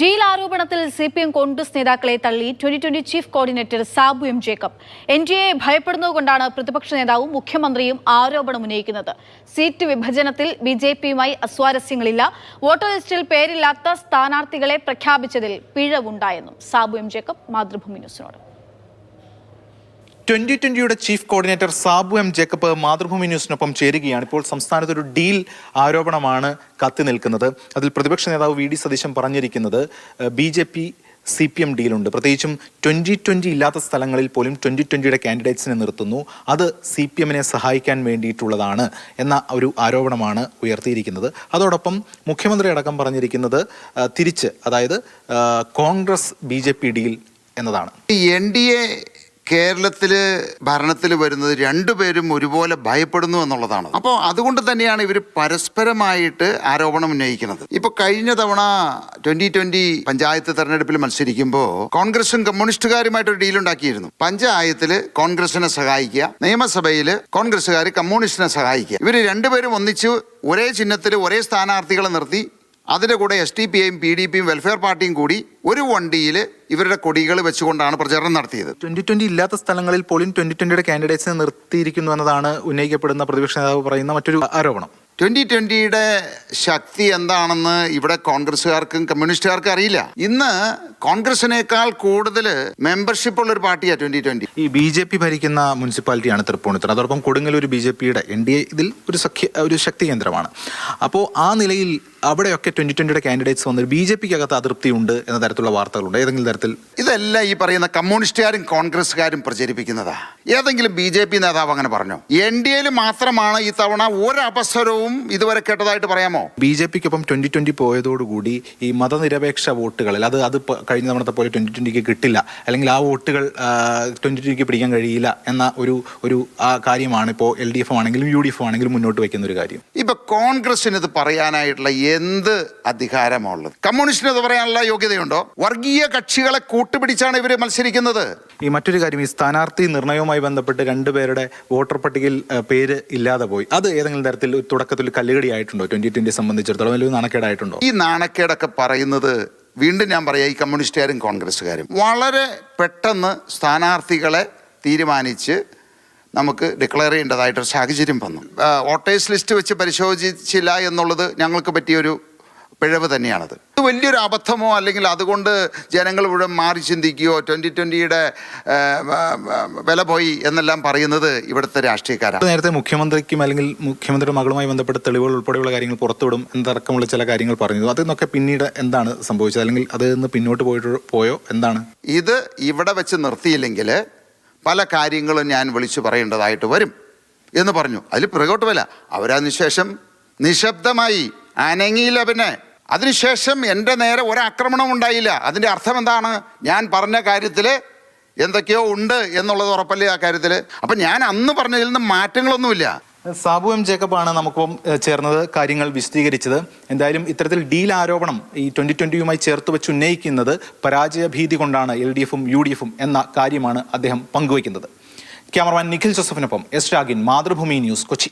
Deal ആരോപണത്തിൽ CPM Congress നേതാക്കളെ തള്ളി 2020 chief coordinator Sabu M Jacob. എൻഡിഎയെ ഭയപ്പെടുന്നതുകൊണ്ടാണ് പ്രതിപക്ഷ നേതാവും മുഖ്യമന്ത്രിയും ആരോപണം ഉന്നയിക്കുന്നത്. സീറ്റ് വിഭജനത്തിൽ ബിജെപിയുമായി അസ്വാരസ്യങ്ങളില്ല. വോട്ടർ ലിസ്റ്റിൽ പേരില്ലാത്ത സ്ഥാനാർത്ഥികളെ പ്രഖ്യാപിച്ചതിൽ പിഴവുണ്ടായെന്നും സാബു എം ജേക്കബ് മാതൃഭൂമി ന്യൂസിനോട്. 2020 chief coordinator Sabu M Jacob Mathrubhumi ന്യൂസിനൊപ്പം ചേരുകയാണ്. ഇപ്പോൾ സംസ്ഥാനത്ത് ഒരു ഡീൽ ആരോപണമാണ് കത്തി നിൽക്കുന്നത്. അതിൽ പ്രതിപക്ഷ നേതാവ് വി.ഡി. സതീശൻ പറഞ്ഞിരിക്കുന്നത് BJP CPM ഡീലുണ്ട്. പ്രത്യേകിച്ചും 2020 ഇല്ലാത്ത സ്ഥലങ്ങളിൽ പോലും 2020 കാൻഡിഡേറ്റ്സിനെ നിർത്തുന്നു. അത് CPM-നെ സഹായിക്കാൻ വേണ്ടിയിട്ടുള്ളതാണ് എന്ന ഒരു ആരോപണമാണ് ഉയർത്തിയിരിക്കുന്നത്. അതോടൊപ്പം മുഖ്യമന്ത്രി അടക്കം പറഞ്ഞിരിക്കുന്നത് തിരിച്ച്, അതായത് കോൺഗ്രസ് BJP ഡീൽ എന്നതാണ്. NDA കേരളത്തില് ഭരണത്തിൽ വരുന്നത് രണ്ടുപേരും ഒരുപോലെ ഭയപ്പെടുന്നു എന്നുള്ളതാണ്. അപ്പോൾ അതുകൊണ്ട് തന്നെയാണ് ഇവർ പരസ്പരമായിട്ട് ആരോപണം ഉന്നയിക്കുന്നത്. ഇപ്പൊ കഴിഞ്ഞ തവണ 2020 പഞ്ചായത്ത് തെരഞ്ഞെടുപ്പിൽ മത്സരിക്കുമ്പോൾ കോൺഗ്രസും കമ്മ്യൂണിസ്റ്റുകാരുമായിട്ടൊരു ഡീൽ ഉണ്ടാക്കിയിരുന്നു. പഞ്ചായത്തില് കോൺഗ്രസിനെ സഹായിക്കുക, നിയമസഭയിൽ കോൺഗ്രസുകാർ കമ്മ്യൂണിസ്റ്റിനെ സഹായിക്കുക. ഇവർ രണ്ടുപേരും ഒന്നിച്ച് ഒരേ ചിഹ്നത്തിൽ ഒരേ സ്ഥാനാർത്ഥികളെ നിർത്തി അതിൻ്റെ കൂടെ SDPയും PDPയും വെൽഫെയർ പാർട്ടിയും കൂടി ഒരു വണ്ടിയിൽ ഇവരുടെ കൊടികൾ വെച്ചുകൊണ്ടാണ് പ്രചരണം നടത്തിയത്. 2020 ഇല്ലാത്ത സ്ഥലങ്ങളിൽ പോലും 2020 കാൻഡിഡേറ്റ്സിനെ നിർത്തിയിരിക്കുന്നു എന്നതാണ് ഉന്നയിക്കപ്പെടുന്ന പ്രതിപക്ഷ നേതാവ് പറയുന്ന മറ്റൊരു ആരോപണം. 2020 ശക്തി എന്താണെന്ന് ഇവിടെ കോൺഗ്രസ്സുകാർക്കും കമ്മ്യൂണിസ്റ്റുകാർക്കും അറിയില്ല. ഇന്ന് കോൺഗ്രസിനേക്കാൾ കൂടുതൽ മെമ്പർഷിപ്പ് ഉള്ള ഒരു പാർട്ടിയാണ് 2020. ഈ BJP ഭരിക്കുന്ന മുനിസിപ്പാലിറ്റിയാണ് തൃപ്പൂണിത്തുറ. അതോടൊപ്പം കൊടുങ്ങല്ലൂർ BJPയുടെ NDA ഇതിൽ ഒരു ശക്തി കേന്ദ്രമാണ്. അപ്പോൾ ആ നിലയിൽ അവിടെയൊക്കെ 2020 കാൻഡിഡേറ്റ്സ് വന്ന് BJPക്കകത്ത് അതൃപ്തി ഉണ്ട് എന്ന തരത്തിലുള്ള വാർത്തകളുണ്ട്. ഏതെങ്കിലും തരത്തിൽ ഇതെല്ലാം ഈ പറയുന്ന കമ്മ്യൂണിസ്റ്റുകാരും കോൺഗ്രസ്സുകാരും പ്രചരിപ്പിക്കുന്നതാ. ഏതെങ്കിലും BJP നേതാവ് അങ്ങനെ പറഞ്ഞോ? NDAയിൽ മാത്രമാണ് ഈ തവണ ഒരവസരവും ഇതുവരെ കേട്ടതായിട്ട് പറയാമോ? BJPക്കൊപ്പം 2020 പോയതോടുകൂടി ഈ മതനിരപേക്ഷ വോട്ടുകളിൽ അത് കഴിഞ്ഞ തവണത്തെ പോലെ 2020 കിട്ടില്ല, അല്ലെങ്കിൽ ആ വോട്ടുകൾ 2020 പിടിക്കാൻ കഴിയില്ല എന്ന ഒരു കാര്യമാണ് ഇപ്പോൾ LDF ആണെങ്കിലും UDF ആണെങ്കിലും മുന്നോട്ട് വയ്ക്കുന്ന ഒരു കാര്യം. ഇപ്പൊ കോൺഗ്രസിന് ഇത് പറയാനായിട്ടുള്ള എന്ത് അധികാരമുള്ളത്? കമ്മ്യൂണിസ്റ്റിന് ഇത് പറയാനുള്ള യോഗ്യതയുണ്ടോ? വർഗീയ കക്ഷികളെ കൂട്ടുപിടിച്ചാണ് ഇവര് മത്സരിക്കുന്നത്. ഈ മറ്റൊരു കാര്യം, ഈ സ്ഥാനാർത്ഥി നിർണയവുമായി ബന്ധപ്പെട്ട് രണ്ടുപേരുടെ വോട്ടർ പട്ടികയിൽ പേര് ഇല്ലാതെ പോയി. അത് ഏതെങ്കിലും തരത്തിൽ തുടക്കത്തിൽ കല്ലുകടി ആയിട്ടുണ്ടോ? 2020 സംബന്ധിച്ചിടത്തോളം വലിയ നാണക്കേടായിട്ടുണ്ടോ? ഈ നാണക്കേടൊക്കെ പറയുന്നത് വീണ്ടും ഞാൻ പറയാം, ഈ കമ്മ്യൂണിസ്റ്റുകാരും കോൺഗ്രസ്സുകാരും വളരെ പെട്ടെന്ന് സ്ഥാനാർത്ഥികളെ തീരുമാനിച്ച് നമുക്ക് ഡിക്ലെയർ ചെയ്യേണ്ടതായിട്ടൊരു സാഹചര്യം വന്നു. വോട്ടേഴ്സ് ലിസ്റ്റ് വെച്ച് പരിശോധിച്ചില്ല എന്നുള്ളത് ഞങ്ങൾക്ക് പറ്റിയൊരു പിഴവ് തന്നെയാണത്. ഇത് വലിയൊരു അബദ്ധമോ അല്ലെങ്കിൽ അതുകൊണ്ട് ജനങ്ങൾ ഇവിടെ മാറി ചിന്തിക്കുകയോ 2020 വില പോയി എന്നെല്ലാം പറയുന്നത് ഇവിടുത്തെ രാഷ്ട്രീയക്കാരാണ്. നേരത്തെ മുഖ്യമന്ത്രിക്കും അല്ലെങ്കിൽ മുഖ്യമന്ത്രിയുടെ മകളുമായി ബന്ധപ്പെട്ട തെളിവുകൾ ഉൾപ്പെടെയുള്ള കാര്യങ്ങൾ പുറത്തുവിടും എന്നടക്കമുള്ള ചില കാര്യങ്ങൾ പറഞ്ഞു. അതിന്നൊക്കെ പിന്നീട് എന്താണ് സംഭവിച്ചത്? അല്ലെങ്കിൽ അതിൽ നിന്ന് പിന്നോട്ട് പോയോ? എന്താണ് ഇത്? ഇവിടെ വെച്ച് നിർത്തിയില്ലെങ്കിൽ പല കാര്യങ്ങളും ഞാൻ വിളിച്ചു പറയേണ്ടതായിട്ട് വരും എന്ന് പറഞ്ഞു. അതിൽ പുറകോട്ട് വല്ല അവരതിനുശേഷം നിശബ്ദമായി അനങ്ങിയില്ല. പിന്നെ അതിനുശേഷം എൻ്റെ നേരെ ഒരാക്രമണം ഉണ്ടായില്ല. അതിൻ്റെ അർത്ഥം എന്താണ്? ഞാൻ പറഞ്ഞ കാര്യത്തിൽ എന്തൊക്കെയോ ഉണ്ട് എന്നുള്ളത് ഉറപ്പല്ലേ ആ കാര്യത്തിൽ? അപ്പം ഞാൻ അന്ന് പറഞ്ഞതിൽ നിന്ന് മാറ്റങ്ങളൊന്നുമില്ല. സാബു എം ജേക്കബാണ് നമുക്കൊപ്പം ചേർന്നത്, കാര്യങ്ങൾ വിശദീകരിച്ചത്. എന്തായാലും ഇത്തരത്തിൽ ഡീൽ ആരോപണം ഈ 2020യുമായി ചേർത്ത് വെച്ച് ഉന്നയിക്കുന്നത് പരാജയ ഭീതി കൊണ്ടാണ് LDFും UDFും എന്ന കാര്യമാണ് അദ്ദേഹം പങ്കുവയ്ക്കുന്നത്. ക്യാമറമാൻ നിഖിൽ ജോസഫിനൊപ്പം S. രാഗിൻ, മാതൃഭൂമി ന്യൂസ്, കൊച്ചി.